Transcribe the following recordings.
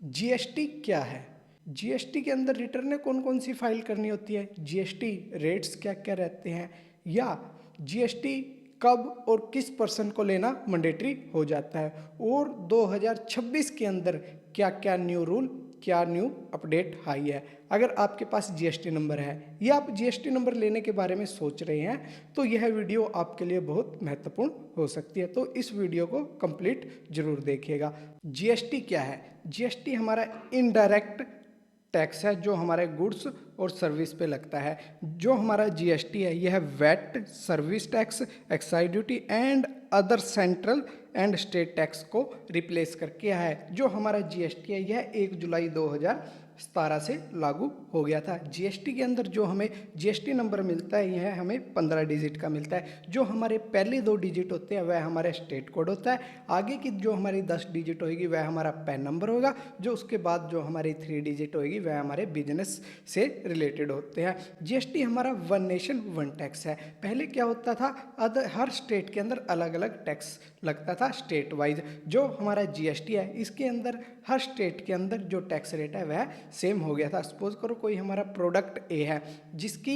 GST क्या है? GST के अंदर रिटर्नें कौन कौन सी फाइल करनी होती है, जीएसटी रेट्स क्या क्या रहते हैं, या जीएसटी कब और किस पर्सन को लेना मैंडेटरी हो जाता है, और 2026 के अंदर क्या क्या न्यू रूल, क्या न्यू अपडेट आई है। अगर आपके पास जीएसटी नंबर है या आप जीएसटी नंबर लेने के बारे में सोच रहे हैं तो यह वीडियो आपके लिए बहुत महत्वपूर्ण हो सकती है, तो इस वीडियो को कंप्लीट जरूर देखिएगा। जीएसटी क्या है? जीएसटी हमारा इनडायरेक्ट टैक्स है जो हमारे गुड्स और सर्विस पे लगता है। जो हमारा जीएसटी है यह VAT, service tax, excise duty and other central and state tax को रिप्लेस करके है। जो हमारा जीएसटी है यह 1 जुलाई 2017 से लागू हो गया था। जीएसटी के अंदर जो हमें जीएसटी नंबर मिलता है यह हमें 15 डिजिट का मिलता है। जो हमारे पहले 2 डिजिट होते हैं वह हमारे स्टेट कोड होता है। आगे की जो हमारी 10 डिजिट होगी वह हमारा पैन नंबर होगा। जो उसके बाद जो हमारी 3 डिजिट होगी वह हमारे बिजनेस से रिलेटेड होते हैं। जीएसटी हमारा वन नेशन वन टैक्स है। पहले क्या होता था, हर स्टेट के अंदर अलग अलग टैक्स लगता था स्टेट वाइज। जो हमारा जीएसटी है इसके अंदर हर स्टेट के अंदर जो टैक्स रेट है वह सेम हो गया था। सपोज करो कोई हमारा प्रोडक्ट ए है जिसकी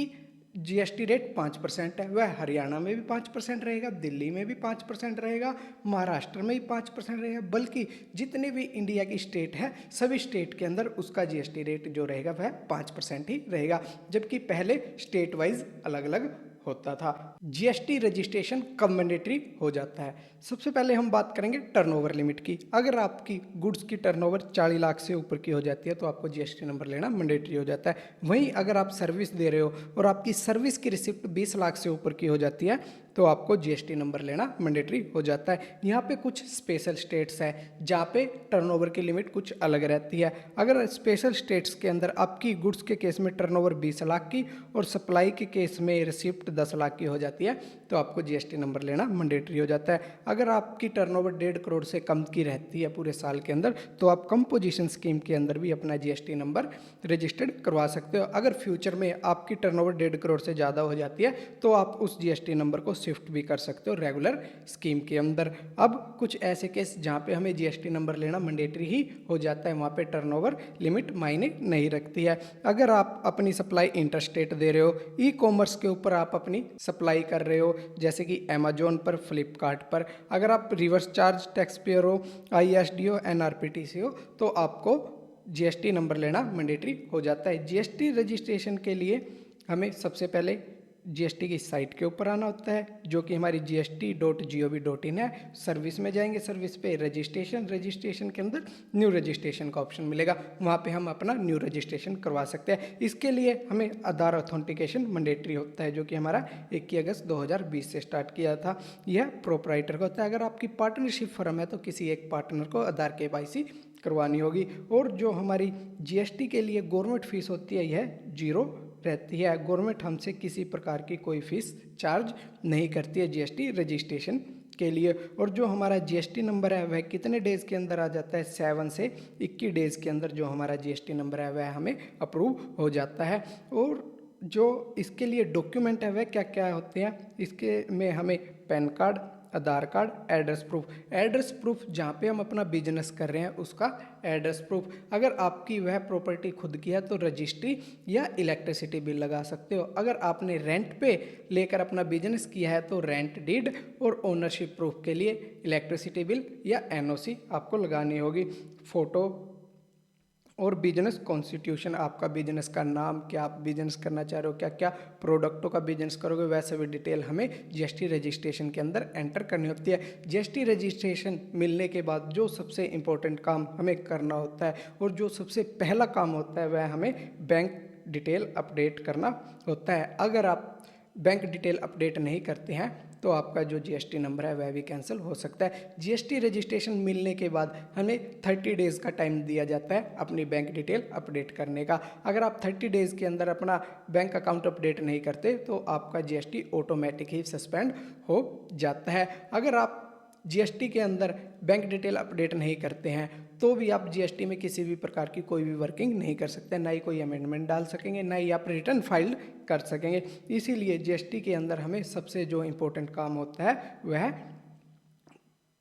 जीएसटी रेट 5% है, वह हरियाणा में भी 5% रहेगा, दिल्ली में भी 5% रहेगा, महाराष्ट्र में भी 5% रहेगा, बल्कि जितने भी इंडिया की स्टेट है सभी स्टेट के अंदर उसका जीएसटी रेट जो रहेगा वह 5% ही रहेगा, जबकि पहले स्टेट वाइज अलग अलग होता था। जीएसटी रजिस्ट्रेशन कब मैंडेटरी हो जाता है? सबसे पहले हम बात करेंगे टर्नओवर लिमिट की। अगर आपकी गुड्स की टर्नओवर 40 लाख से ऊपर की हो जाती है तो आपको जीएसटी नंबर लेना मैंडेटरी हो जाता है। वहीं अगर आप सर्विस दे रहे हो और आपकी सर्विस की रिसिप्ट 20 लाख से ऊपर की हो जाती है तो आपको जीएसटी नंबर लेना मैंडेटरी हो जाता है। यहाँ पे कुछ स्पेशल स्टेट्स है जहाँ पे टर्नओवर की लिमिट कुछ अलग रहती है। अगर स्पेशल स्टेट्स के अंदर आपकी गुड्स के केस में टर्नओवर 20 लाख की और सप्लाई के केस में रिसिप्ट 10 लाख की हो जाती है तो आपको जीएसटी नंबर लेना मैंडेटरी हो जाता है। अगर आपकी टर्नओवर 1.5 करोड़ से कम की रहती है पूरे साल के अंदर तो आप कंपोजिशन स्कीम के अंदर भी अपना जीएसटी नंबर रजिस्टर्ड करवा सकते हो। अगर फ्यूचर में आपकी टर्नओवर 1.5 करोड़ से ज़्यादा हो जाती है तो आप उस जीएसटी नंबर को शिफ्ट भी कर सकते हो रेगुलर स्कीम के अंदर। अब कुछ ऐसे केस जहाँ पे हमें जीएसटी नंबर लेना मैंडेटरी ही हो जाता है, वहाँ पे टर्नओवर लिमिट मायने नहीं रखती है। अगर आप अपनी सप्लाई इंटरस्टेट दे रहे हो, ई कॉमर्स के ऊपर आप अपनी सप्लाई कर रहे हो जैसे कि अमेजोन पर, फ्लिपकार्ट पर, अगर आप रिवर्स चार्ज टैक्स पेयर हो, आईएसडी हो, एनआरपीटीसी हो तो आपको जीएसटी नंबर लेना मैंडेटरी हो जाता है। जीएसटी रजिस्ट्रेशन के लिए हमें सबसे पहले जीएसटी की साइट के ऊपर आना होता है जो कि हमारी gst.gov.in है। सर्विस में जाएंगे, सर्विस पे रजिस्ट्रेशन के अंदर न्यू रजिस्ट्रेशन का ऑप्शन मिलेगा, वहाँ पे हम अपना न्यू रजिस्ट्रेशन करवा सकते हैं। इसके लिए हमें आधार ऑथेंटिकेशन मैंडेटरी होता है जो कि हमारा 21 अगस्त 2020 से स्टार्ट किया था। यह प्रोपराइटर का होता है। अगर आपकी पार्टनरशिप फर्म है तो किसी एक पार्टनर को आधार केवाईसी करवानी होगी। और जो हमारी जीएसटी के लिए गवर्नमेंट फीस होती है यह 0 रहती है। गवर्नमेंट हमसे किसी प्रकार की कोई फीस चार्ज नहीं करती है जीएसटी रजिस्ट्रेशन के लिए। और जो हमारा जीएसटी नंबर है वह कितने डेज़ के अंदर आ जाता है? 7 से 21 डेज़ के अंदर जो हमारा जीएसटी नंबर है वह हमें अप्रूव हो जाता है। और जो इसके लिए डॉक्यूमेंट है वह क्या क्या होते हैं, इसके में हमें पैन कार्ड, आधार कार्ड, एड्रेस प्रूफ जहाँ पे हम अपना बिजनेस कर रहे हैं उसका एड्रेस प्रूफ। अगर आपकी वह प्रॉपर्टी खुद की है तो रजिस्ट्री या इलेक्ट्रिसिटी बिल लगा सकते हो। अगर आपने रेंट पे लेकर अपना बिजनेस किया है तो रेंट डीड और ओनरशिप प्रूफ के लिए इलेक्ट्रिसिटी बिल या एनओसी आपको लगानी होगी। फ़ोटो और बिजनेस कॉन्स्टिट्यूशन, आपका बिजनेस का नाम, क्या आप बिजनेस करना चाह रहे हो, क्या क्या प्रोडक्टों का बिजनेस करोगे, वह सभी डिटेल हमें जीएसटी रजिस्ट्रेशन के अंदर एंटर करनी होती है। जीएसटी रजिस्ट्रेशन मिलने के बाद जो सबसे इम्पोर्टेंट काम हमें करना होता है और जो सबसे पहला काम होता है वह हमें बैंक डिटेल अपडेट करना होता है। अगर आप बैंक डिटेल अपडेट नहीं करते हैं तो आपका जो जीएसटी नंबर है वह भी कैंसिल हो सकता है। जीएसटी रजिस्ट्रेशन मिलने के बाद हमें 30 डेज़ का टाइम दिया जाता है अपनी बैंक डिटेल अपडेट करने का। अगर आप 30 डेज़ के अंदर अपना बैंक अकाउंट अपडेट नहीं करते तो आपका जीएसटी ऑटोमेटिक ही सस्पेंड हो जाता है। अगर आप जीएसटी के अंदर बैंक डिटेल अपडेट नहीं करते हैं तो भी आप जीएसटी में किसी भी प्रकार की कोई भी वर्किंग नहीं कर सकते, ना ही कोई अमेंडमेंट डाल सकेंगे, ना ही आप रिटर्न फाइल कर सकेंगे। इसीलिए जीएसटी के अंदर हमें सबसे जो इम्पोर्टेंट काम होता है वह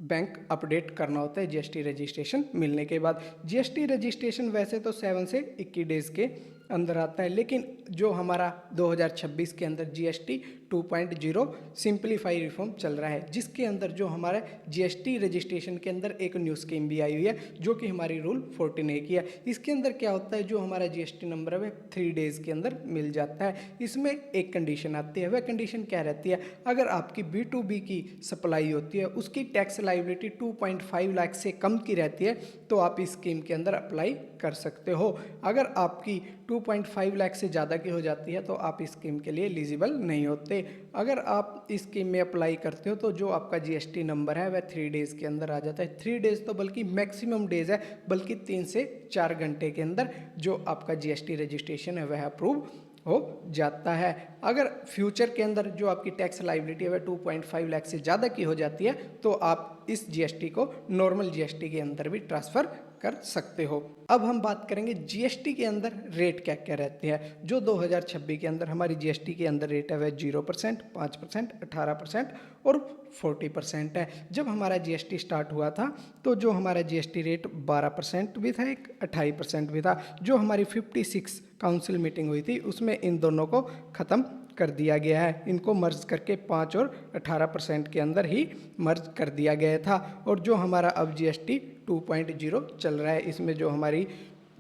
बैंक अपडेट करना होता है जीएसटी रजिस्ट्रेशन मिलने के बाद। जीएसटी रजिस्ट्रेशन वैसे तो 7 से 21 डेज़ के अंदर आता है, लेकिन जो हमारा 2026 के अंदर जीएसटी 2.0 सिंप्लीफाई रिफॉर्म चल रहा है, जिसके अंदर जो हमारा जीएसटी रजिस्ट्रेशन के अंदर एक न्यू स्कीम भी आई हुई है जो कि हमारी रूल 14A की है। इसके अंदर क्या होता है, जो हमारा जीएसटी नंबर है वह 3 डेज़ के अंदर मिल जाता है। इसमें एक कंडीशन आती है, वह कंडीशन क्या रहती है, अगर आपकी B2B की सप्लाई होती है उसकी टैक्स लायबिलिटी 2.5 लाख से कम की रहती है तो आप इस स्कीम के अंदर अप्लाई कर सकते हो। अगर आपकी 2.5 लाख से ज़्यादा की हो जाती है तो आप इस स्कीम के लिए एलिजिबल नहीं होते। अगर आप इस स्कीम में अप्लाई करते हो तो जो आपका जीएसटी नंबर है वह 3 डेज़ के अंदर आ जाता है। 3 डेज़ तो बल्कि मैक्सिमम डेज़ है, बल्कि 3 से 4 घंटे के अंदर जो आपका जीएसटी रजिस्ट्रेशन है वह अप्रूव हो जाता है। अगर फ्यूचर के अंदर जो आपकी टैक्स लायबिलिटी है वह 2.5 लाख से ज़्यादा की हो जाती है तो आप इस जीएसटी को नॉर्मल जीएसटी के अंदर भी ट्रांसफ़र कर सकते हो। अब हम बात करेंगे जीएसटी के अंदर रेट क्या क्या रहते हैं। जो 2026 के अंदर हमारी जीएसटी के अंदर रेट है वह 0%, 5%, 18% और 40% है। जब हमारा जीएसटी स्टार्ट हुआ था तो जो हमारा जीएसटी रेट 12% भी था, एक 28% भी था। जो हमारी 56 काउंसिल मीटिंग हुई थी उसमें इन दोनों को ख़त्म कर दिया गया है। इनको मर्ज करके 5 और 18% के अंदर ही मर्ज कर दिया गया था। और जो हमारा अब जीएसटी 2.0 चल रहा है, इसमें जो हमारी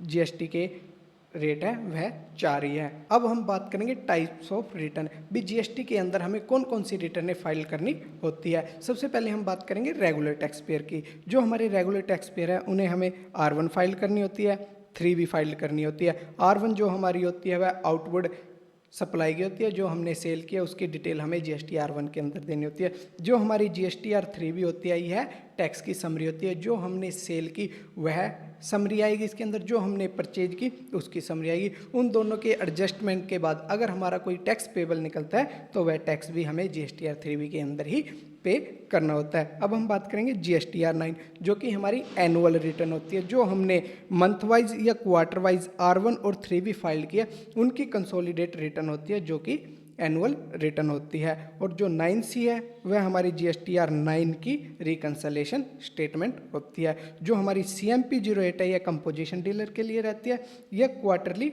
जीएसटी के रेट है वह 4 ही है। अब हम बात करेंगे टाइप्स ऑफ रिटर्न भी। जीएसटी के अंदर हमें कौन कौन सी रिटर्नें फाइल करनी होती है। सबसे पहले हम बात करेंगे रेगुलर टैक्स पेयर की। जो हमारे रेगुलर टैक्स पेयर है उन्हें हमें R1 फाइल करनी होती है, 3 भी फाइल करनी होती है। R1 जो हमारी होती है वह आउटवर्ड सप्लाई की होती है, जो हमने सेल किया उसकी डिटेल हमें जीएसटी R1 के अंदर देनी होती है। जो हमारी जीएसटी R3 भी होती है यह टैक्स की समरी होती है। जो हमने सेल की वह समरी आएगी इसके अंदर, जो हमने परचेज की उसकी समरी आएगी। उन दोनों के एडजस्टमेंट के बाद अगर हमारा कोई टैक्स पेबल निकलता है तो वह टैक्स भी हमें जीएसटी R3 के अंदर ही पे करना होता है। अब हम बात करेंगे जीएसटी R9 जो कि हमारी एनुअल रिटर्न होती है। जो हमने मंथ वाइज या क्वार्टर वाइज R1 और 3 भी फाइल किया उनकी कंसोलिडेट रिटर्न होती है जो कि एनुअल रिटर्न होती है। और जो 9C है वह हमारी जीएसटी R9 की रिकंसलेशन स्टेटमेंट होती है। जो हमारी CMP 08 है यह कंपोजिशन डीलर के लिए रहती है, यह क्वार्टरली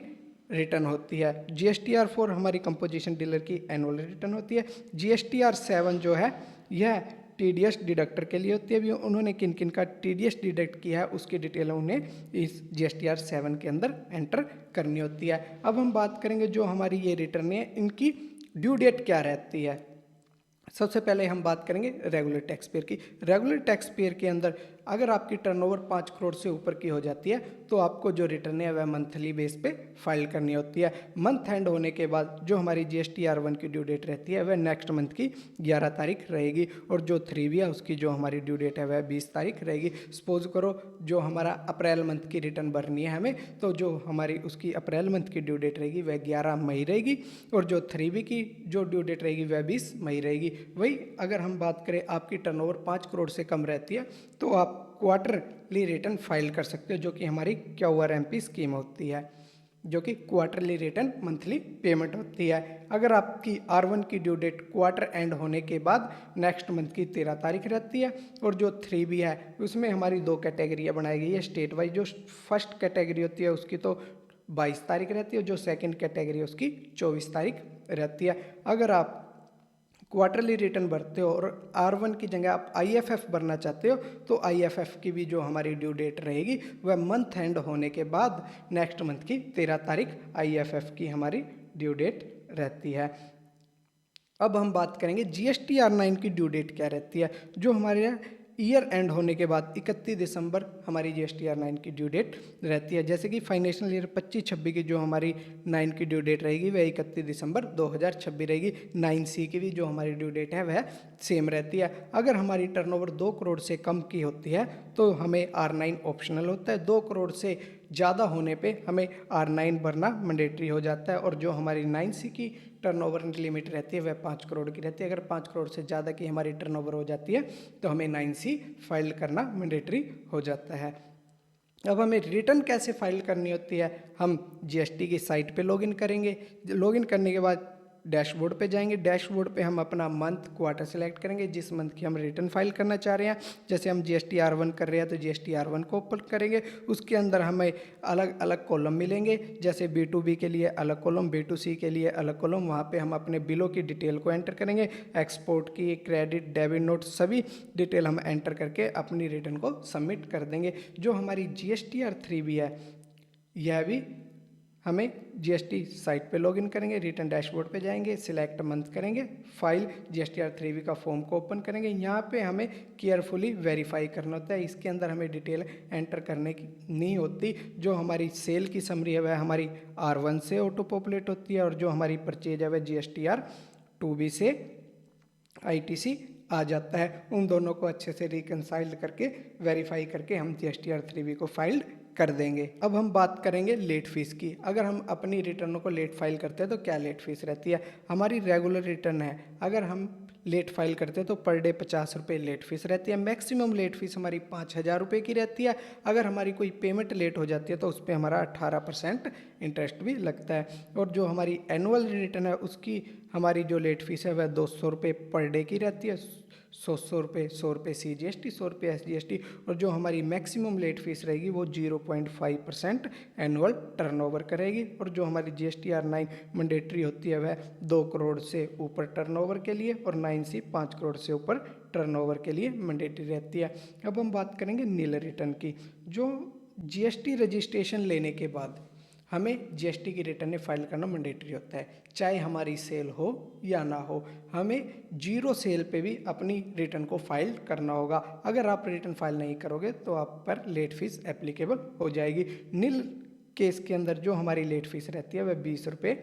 रिटर्न होती है। जीएसटी R4 हमारी कंपोजिशन डीलर की एनुअल रिटर्न होती है। जीएसटी R7 जो है यह टीडीएस डिडक्टर के लिए होती है। अभी उन्होंने किन किन का टीडीएस डिडक्ट किया है उसकी डिटेल उन्हें इस जीएसटी R7 के अंदर एंटर करनी होती है। अब हम बात करेंगे जो हमारी ये रिटर्न है इनकी ड्यू डेट क्या रहती है। सबसे पहले हम बात करेंगे रेगुलर टैक्स पेयर की। रेगुलर टैक्स पेयर के अंदर अगर आपकी टर्नओवर 5 करोड़ से ऊपर की हो जाती है तो आपको जो रिटर्न है वह मंथली बेस पे फाइल करनी होती है। मंथ एंड होने के बाद जो हमारी जीएसटी R1 की ड्यू डेट रहती है वह नेक्स्ट मंथ की 11 तारीख रहेगी। और जो 3 भी है उसकी जो हमारी ड्यू डेट है वह 20 तारीख रहेगी। सपोज करो जो हमारा अप्रैल मंथ की रिटर्न भरनी है हमें, तो जो हमारी उसकी अप्रैल मंथ की ड्यू डेट रहेगी वह 11 मई रहेगी। और जो 3 भी की जो ड्यू डेट रहेगी वह 20 मई रहेगी। वही अगर हम बात करें आपकी टर्नओवर 5 करोड़ से कम रहती है तो आप क्वार्टरली रिटर्न फाइल कर सकते हो, जो कि हमारी QRMP स्कीम होती है, जो कि क्वार्टरली रिटर्न मंथली पेमेंट होती है। अगर आपकी R1 की ड्यू डेट क्वार्टर एंड होने के बाद नेक्स्ट मंथ की 13 तारीख रहती है। और जो 3 भी है उसमें हमारी 2 कैटेगरियाँ बनाई गई है स्टेट वाइज। जो फर्स्ट कैटेगरी होती है उसकी तो 22 तारीख रहती है, जो सेकंड कैटेगरी है उसकी 24 तारीख रहती है। अगर आप क्वार्टरली रिटर्न भरते हो और R1 की जगह आप IFF भरना चाहते हो तो IFF की भी जो हमारी ड्यू डेट रहेगी वह मंथ एंड होने के बाद नेक्स्ट मंथ की 13 तारीख IFF की हमारी ड्यू डेट रहती है। अब हम बात करेंगे जीएसटी R9 की ड्यू डेट क्या रहती है। जो हमारे ईयर एंड होने के बाद 31 दिसंबर हमारी जीएसटी R9 की ड्यू डेट रहती है। जैसे कि फाइनेंशियल ईयर 25-26 की जो हमारी 9 की ड्यू डेट रहेगी वह 31 दिसंबर 2026 रहेगी। 9C की भी जो हमारी ड्यू डेट है वह सेम रहती है। अगर हमारी टर्नओवर 2 करोड़ से कम की होती है तो हमें R9 ऑप्शनल होता है। 2 करोड़ से ज़्यादा होने पे हमें R9 भरना मैंडेटरी हो जाता है। और जो हमारी 9C की टर्नओवर लिमिट रहती है वह 5 करोड़ की रहती है। अगर 5 करोड़ से ज़्यादा की हमारी टर्नओवर हो जाती है तो हमें 9C फाइल करना मैंडेटरी हो जाता है। अब हमें रिटर्न कैसे फाइल करनी होती है, हम जीएसटी की साइट पे लॉगिन करेंगे। लॉगिन करने के बाद डैशबोर्ड पे जाएंगे। डैशबोर्ड पे हम अपना मंथ क्वार्टर सेलेक्ट करेंगे, जिस मंथ की हम रिटर्न फाइल करना चाह रहे हैं। जैसे हम GST R1 कर रहे हैं तो GST R1 को ओपन करेंगे। उसके अंदर हमें अलग अलग कॉलम मिलेंगे, जैसे B2B के लिए अलग कॉलम, B2C के लिए अलग कॉलम। वहाँ पे हम अपने बिलों की डिटेल को एंटर करेंगे, एक्सपोर्ट की, क्रेडिट, डेबिट नोट, सभी डिटेल हम एंटर करके अपनी रिटर्न को सबमिट कर देंगे। जो हमारी GSTR 3B है, यह भी हमें GST साइट पे लॉगिन करेंगे, रिटर्न डैशबोर्ड पे जाएंगे, सिलेक्ट मंथ करेंगे, फाइल GSTR 3B का फॉर्म को ओपन करेंगे। यहाँ पे हमें केयरफुली वेरीफाई करना होता है। इसके अंदर हमें डिटेल एंटर करने की नहीं होती। जो हमारी सेल की समरी है वह हमारी R1 से ऑटो पॉपुलेट होती है, और जो हमारी परचेज है वह GSTR 2B से ITC आ जाता है। उन दोनों को अच्छे से रिकनसाइल्ड करके वेरीफाई करके हम GSTR 3B को फाइल कर देंगे। अब हम बात करेंगे लेट फीस की। अगर हम अपनी रिटर्नों को लेट फाइल करते हैं तो क्या लेट फीस रहती है। हमारी रेगुलर रिटर्न है, अगर हम लेट फाइल करते हैं तो पर डे 50 रुपये लेट फीस रहती है। मैक्सिमम लेट फीस हमारी 5,000 रुपये की रहती है। अगर हमारी कोई पेमेंट लेट हो जाती है तो उस पर हमारा 18% इंटरेस्ट भी लगता है। और जो हमारी एनुअल रिटर्न है उसकी हमारी जो लेट फीस है वह 200 रुपये पर डे की रहती है। 100 रुपये, 100 रुपये CGST, 100 रुपये SGST। और जो हमारी मैक्सिमम लेट फीस रहेगी वो 0.5% एनुअल टर्नओवर करेगी। और जो हमारी GSTR 9 मैंडेटरी होती है वह 2 करोड़ से ऊपर टर्नओवर के लिए, और 9C 5 करोड़ से ऊपर टर्नओवर के लिए मैंडेटरी रहती है। अब हम बात करेंगे नील रिटर्न की। जो GST रजिस्ट्रेशन लेने के बाद हमें GST की रिटर्न फाइल करना मैंडेटरी होता है, चाहे हमारी सेल हो या ना हो। हमें जीरो सेल पे भी अपनी रिटर्न को फाइल करना होगा। अगर आप रिटर्न फाइल नहीं करोगे तो आप पर लेट फीस एप्लीकेबल हो जाएगी। नील केस के अंदर जो हमारी लेट फीस रहती है वह 20 रुपये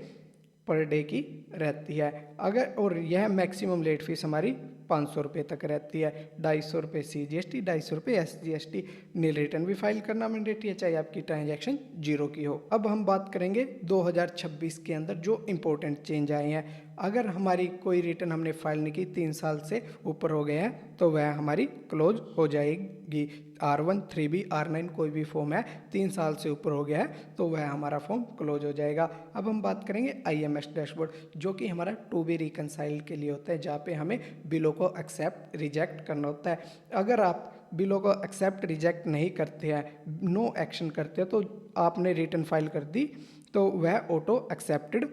पर डे की रहती है। अगर और यह मैक्सिमम लेट फीस हमारी 500 रुपये तक रहती है। 250 रुपये CGST, 250 रुपये SGST। नील रिटर्न भी फाइल करना मैंडेटरी है, चाहे आपकी ट्रांजैक्शन जीरो की हो। अब हम बात करेंगे 2026 के अंदर जो इम्पोर्टेंट चेंज आए हैं। अगर हमारी कोई रिटर्न हमने फाइल नहीं की, 3 साल से ऊपर हो गए हैं, तो वह हमारी क्लोज हो जाएगी। R1, 3B, R9 कोई भी फॉर्म है 3 साल से ऊपर हो गया है तो वह हमारा फॉर्म क्लोज हो जाएगा। अब हम बात करेंगे IMS डैशबोर्ड, जो कि हमारा टू बी रिकनसाइल्ड के लिए होता है, जहाँ पे हमें बिलों को एक्सेप्ट रिजेक्ट करना होता है। अगर आप बिलों को एक्सेप्ट रिजेक्ट नहीं करते हैं, नो एक्शन करते हैं, तो आपने रिटर्न फाइल कर दी तो वह ऑटो एक्सेप्टेड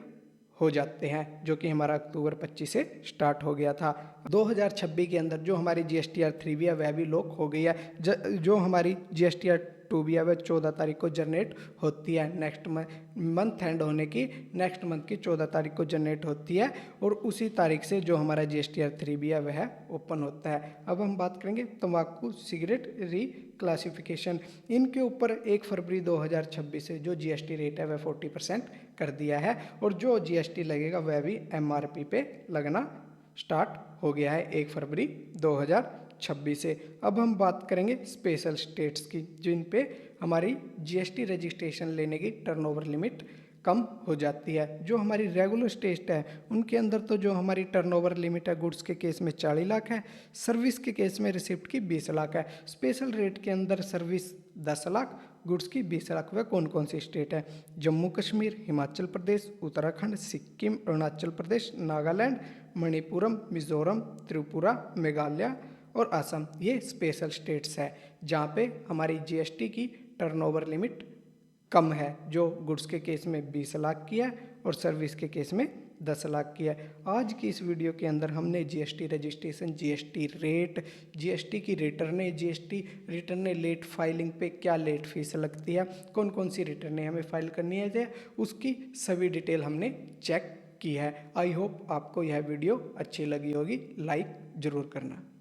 हो जाते हैं, जो कि हमारा अक्टूबर 25 से स्टार्ट हो गया था। 2026 के अंदर जो हमारी GSTR 3B है वह भी लॉक हो गई है। जो हमारी GSTR 2B है वह 14 तारीख को जनरेट होती है। नेक्स्ट मंथ एंड होने की नेक्स्ट मंथ की 14 तारीख को जनरेट होती है, और उसी तारीख से जो हमारा GSTR 3B है वह ओपन होता है। अब हम बात करेंगे तंबाकू सिगरेट क्लासिफिकेशन। इनके ऊपर 1 फरवरी 2026 से जो GST रेट है वह 40% कर दिया है, और जो GST लगेगा वह भी MRP पे लगना स्टार्ट हो गया है 1 फरवरी 2026 से। अब हम बात करेंगे स्पेशल स्टेट्स की, जिन पे हमारी GST रजिस्ट्रेशन लेने की टर्नओवर लिमिट कम हो जाती है। जो हमारी रेगुलर स्टेट है उनके अंदर तो जो हमारी टर्नओवर लिमिट है गुड्स के केस में 40 लाख है, सर्विस के केस में रिसिप्ट की 20 लाख है। स्पेशल रेट के अंदर सर्विस 10 लाख, गुड्स की 20 लाख। वह कौन कौन सी स्टेट है? जम्मू कश्मीर, हिमाचल प्रदेश, उत्तराखंड, सिक्किम, अरुणाचल प्रदेश, नागालैंड, मणिपुरम, मिजोरम, त्रिपुरा, मेघालय और असम। ये स्पेशल स्टेट्स है जहाँ पे हमारी GST की टर्नओवर लिमिट कम है, जो गुड्स के केस में 20 लाख की है और सर्विस के केस में 10 लाख की है। आज की इस वीडियो के अंदर हमने GST registration, GST rate, GST की रिटर्नें, GST रिटर्नें लेट फाइलिंग पे क्या लेट फीस लगती है, कौन कौन सी रिटर्नें हमें फाइल करनी है, उसकी सभी डिटेल हमने चेक की है। आई होप आपको यह वीडियो अच्छी लगी होगी। लाइक ज़रूर करना।